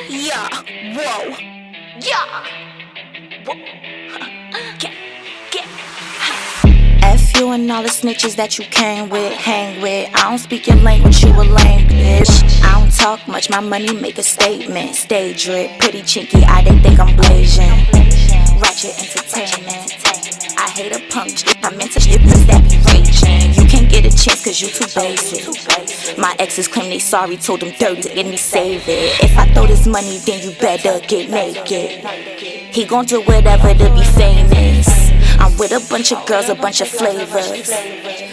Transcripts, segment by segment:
Yeah, whoa, yeah, whoa. Get. F you and all the snitches that you came with, hang with. I don't speak your language, you a lame bitch. I don't talk much, my money make a statement. Stay drip, pretty chinky, I they think I'm blazing. Ratchet entertainment. I hate a punk shit, I meant to shit that be raging. You can't get a chance cause you too basic. My exes claim they sorry, told them dirty, let me save it. If I throw this money, then you better get naked. He gon' do whatever to be famous. I'm with a bunch of girls, a bunch of flavors.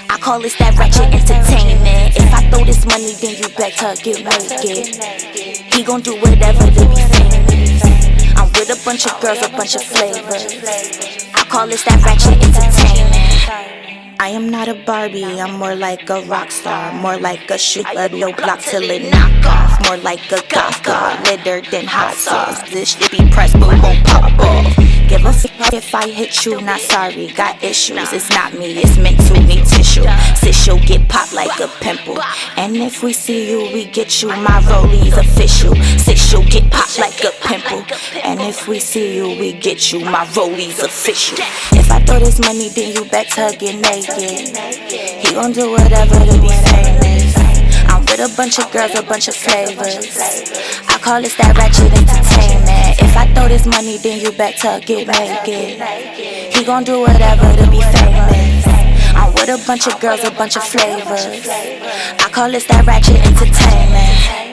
I call this that ratchet entertainment. If I throw this money, then you better get naked. He gon' do whatever to be famous. I'm with a bunch of girls, a bunch of flavors. I call this that ratchet entertainment. I am not a Barbie, I'm more like a rock star. More like a shoot a no block till it knock off. More like a goth god, litter than hot sauce. This shit be pressed but won't pop off. Give a fuck if I hit you, not sorry, got issues. It's not me, it's meant to need tissue. Sis, you'll get popped like a pimple. And if we see you, we get you, my rollie's official. Sis, you'll get popped like a pimple. And if we see you, we get you, my rollie's official. If I throw this money, then you better get naked. He gon' do whatever to be famous. I'm with a bunch of girls, a bunch of flavors. I call this that ratchet entertainment. If I throw this money, then you better get naked. He gon' do whatever to be famous. I'm with a bunch of girls, a bunch of flavors. I call this that ratchet entertainment.